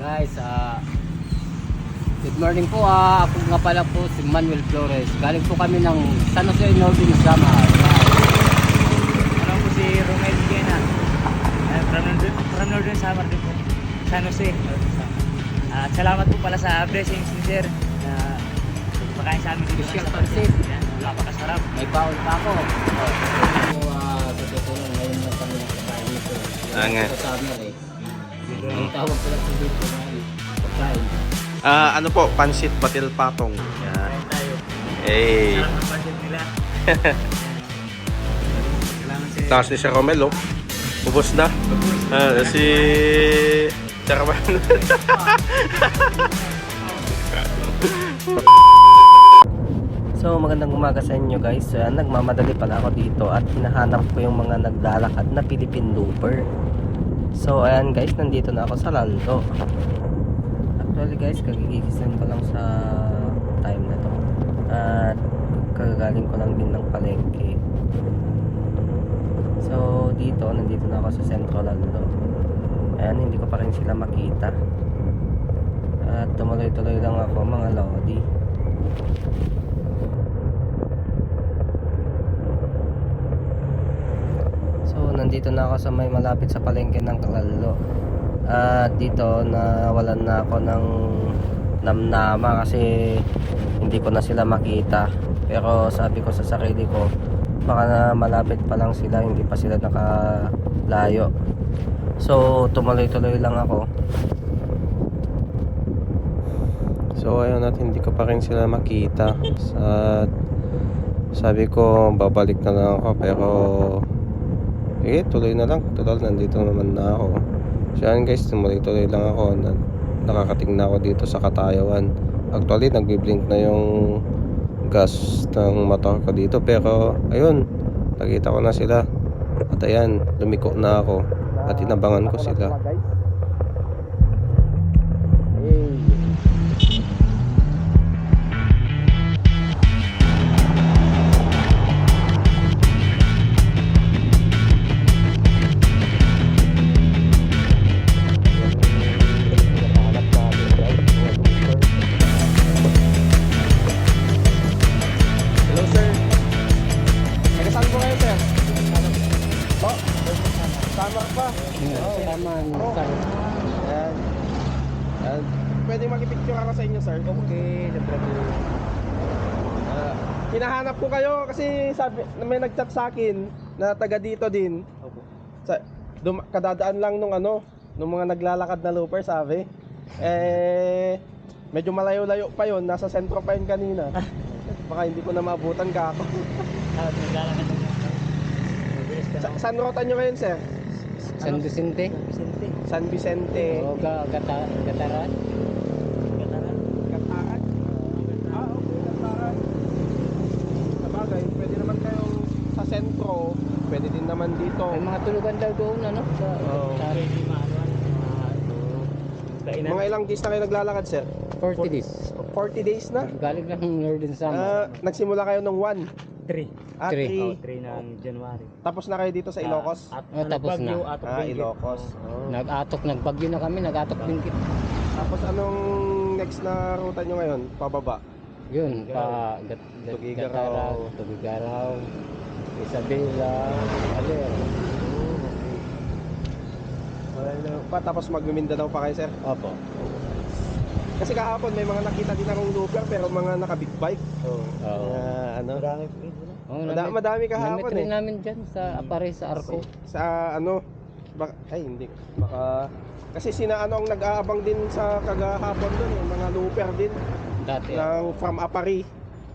Guys, good morning po. Ako nga pala po si Manuel Flores. Galing po kami ng San Jose Northern Samar. Ano po si Romel Viena. From Northern Samar din po. San Jose. At salamat po pala sa blessings ni Sir na pagpakain sa amin dito. Special pansit. Napakasarap. May baon pa ako. So, tutulong ngayon na kami ng kabayan nito. Nga. Sa summer eh. Ang tawag pala sa dito na pagkain. Ano po, pansit batil patong. Yan. Kain tayo. Eh, Sarap ng budget nila. Salamat Sir. taas ni Sir Romel, oh. Ubos na. Si Sir Romel. So magandang umaga sa inyo guys. Nagmamadali pala ako dito at hinahanap ko yung mga naglalakad na Philippine Looper. So ayan guys, nandito na ako sa Lando. Actually guys, kagigising ko lang sa time na to. At kagagaling ko lang din ng palengke. So nandito na ako sa Centro Lando. Ayan, hindi ko pa rin sila makita. At tumuloy-tuloy lang ako mga lodi. Nandito na ako sa may malapit sa palengke ng Calalo. At dito nawalan na ako ng namnama kasi hindi ko na sila makita. Pero sabi ko sa sarili ko, baka na malapit pa lang sila, hindi pa sila nakalayo. So tumuloy-tuloy lang ako. So ayun, at hindi ko pa rin sila makita. Sabi ko babalik na lang ako, pero tuloy na lang. Total, nandito naman na ako. So yan guys, tuloy lang ako. Nakakating na ako dito sa Katayawan. Actually, nagbi-blink na yung gas ng motor ko dito. Pero, ayun, nakita ko na sila. At ayan, lumiko na ako. At inabangan ko sila. Pwede makipicture ako sa inyo, sir? Okay, no problem. Hinahanap ko kayo kasi may nag-chat sa akin na taga dito din. Kadadaan lang nung mga naglalakad na looper, sabi. Medyo malayo-layo pa yon, nasa sentro pa yun kanina. Baka hindi ko na maabutan ka ako. Naglalakad na niya. Saan rota nyo ngayon, sir? San Vicente. San Vicente. O Gataran. Kataran? Okay, Kataran. Sabagay, pwede naman kayong sa sentro, pwede din naman dito. May mga tulugan daw doon, ano? Mga ilang days na kayo naglalakad, sir? 40 days. 40 days na? Galing lang ng Northern Samar. Nagsimula kayo ng 1? 3. 3. 3 ng January. Tapos na kayo dito sa Ilocos? Tapos na. Ilocos. Nagbagyo na kami, nag-atok din kita. Tapos anong next na ruta nyo ngayon? Pababa? Yun, Tugigaraw. Tugigaraw, Isabela, Aler. Tapos mag-Mindanao pa kayo, sir? Opo. Kasi kahapon may mga nakita din akong looper pero mga naka-big bike. Madami kahapon Namit rin namin dyan sa Apare, sa Arco. Hindi. Baka kasi ang nag-aabang din sa kagahapon doon, yung mga looper din. Dati. From Apari.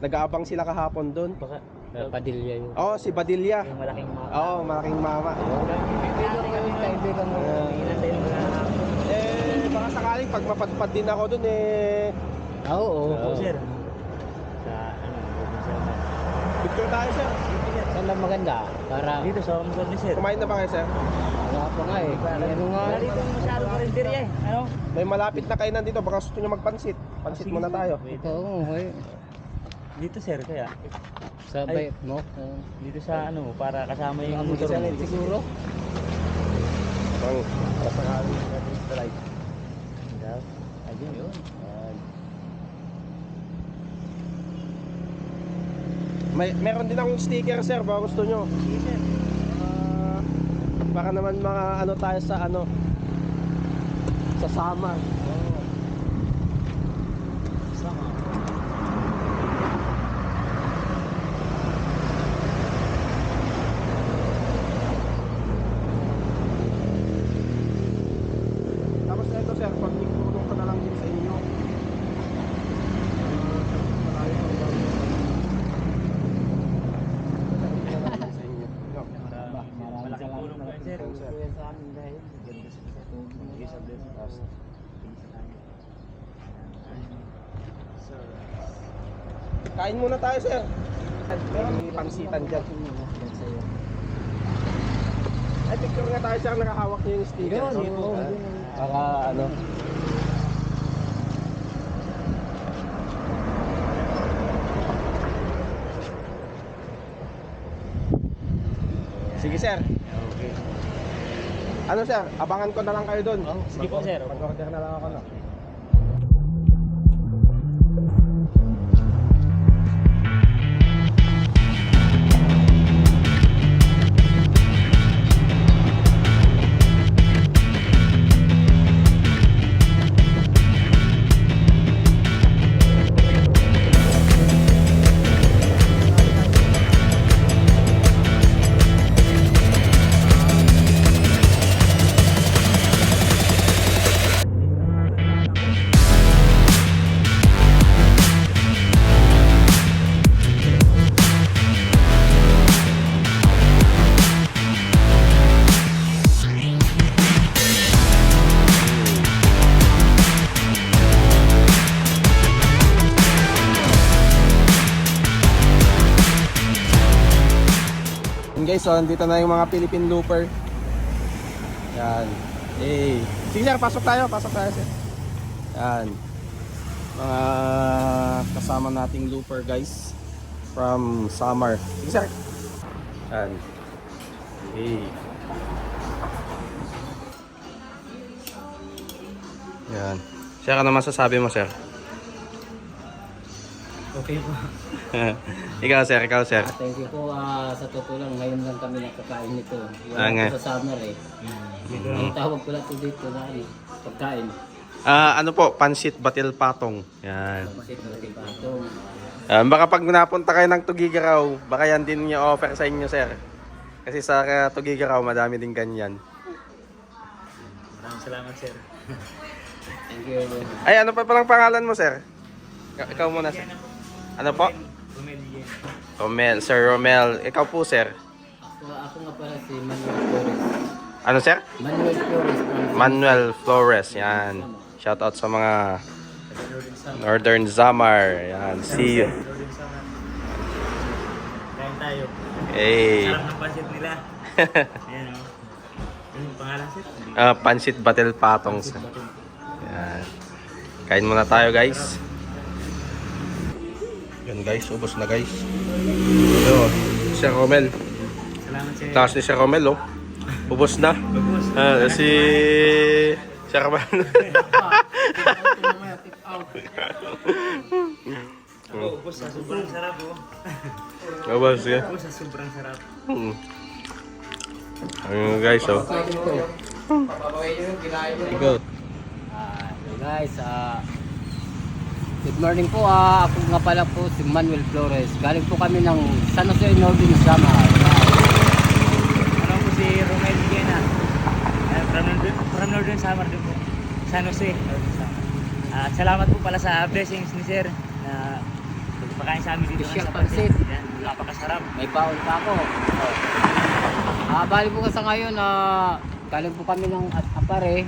Nag-aabang sila kahapon doon. Baka Padilla yun. Si Badilla. yung malaking mapa. Malaking mama. Kaibigan mo. Baka sakaling pag mapadpad din ako doon Oo. Sir. Sa Northern Samar. picture tayo, sir. Saan lang maganda? Para Dito sa Mugod ni Sir. Kumain na ba kayo, sir? wala pa nga eh. Ano nga? Wala dito masyadong karinderya eh. Ano? May malapit na kainan dito, baka gusto nyo magpansit. Pansit muna tayo. Ito, okay. Dito sir kaya. Sabay mo. Dito sa para kasama yung Ang motor mo. siguro. Kasakaling natin sa light. Yun. Meron din akong sticker sir, baka gusto nyo. Sige sir. Baka naman mga ano tayo sa ano, sa summer. Sama. Tapos ito sir, pag tulong ko na lang din sa inyo. Malayo ko lang. Sa inyo. Malaking tulong po yan sir. Kuya sa amin dahil ganda sa tubig. Sige sa blessing po. Sige sa kanya. So, Kain muna tayo sir. May pansitan dyan. Ay, picture nga tayo sir, nakahawak niyo yung sticker. Yun, So, yun. para ano. Sige sir. okay. Ano sir, abangan ko na lang kayo doon. Sige po sir. Mag-order na lang ako na. Guys, so nandito na yung mga Philippine looper. Yan. Hey. Sige sir, pasok tayo sir. Yan. Mga kasama nating looper guys from Samar. Sige sir. Yan. Hey. Yan. Sir, ano masasabi mo sir? Okay po. ikaw sir. Thank you po. Sa totoo lang, ngayon lang kami nakakain nito. Ah, nga. Wala po sa summer eh. Ang tawag ko lang po dito na pagkain. Ano po, pansit batil patong. Yan. Kasi talagang patong. Baka pag napunta kayo ng Tugigaraw, baka yan din yung offer sa inyo, sir. Kasi sa Tugigaraw, madami din ganyan. Maraming salamat sir. Thank you. Ay, ano pa palang pangalan mo, sir? Ikaw muna, sir. Ano po? Romel Guiena. Romel, Sir Romel. Ikaw po, sir. Ako nga pala si Manuel Flores. Ano, sir? Manuel Flores. Manuel Flores. Yan. Shout out sa mga Northern Samar. Yan. See you. Northern Samar. Kain tayo. Hey. Sarap ng pansit nila. Ayan o. Ano yung pangalan sir? Pansit batil patong, sir. Yan. Kain muna tayo, guys. Yan, guys. Ubos na, guys. Ito, Sir Romel. Salamat sir. Taas ni Sir Romel, oh. Ubos na. Bagos. Si Sir Romel. Ako, ubos sa sobrang sarap oh. Ubos, yeah. Ubos sa sobrang sarap. Ayun, guys, oh. Go. Guys, good morning po. Ako nga pala po si Manuel Flores. Galing po kami ng San Jose, Northern Samar. Ano po si Romel Guiena. From Northern Samar din po. San Jose, Northern Samar. At salamat po pala sa blessings ni sir na pagpakain sa amin dito Special sa pansit. pansit. Yan, napakasarap. May baon pa ako. Bali po sa ngayon, galing po kami ng Apare.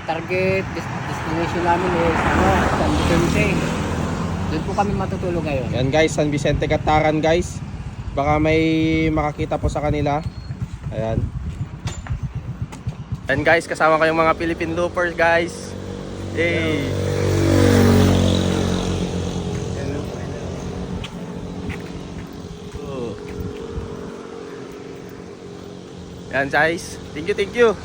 Target destination namin is San Vicente. Doon po kami matutulog ngayon. Yan, guys. San Vicente Cataran, guys. Baka may makakita po sa kanila. Ayan. And guys, kasama ko yung mga Philippine loopers, guys. Hey. Yan, guys. Thank you.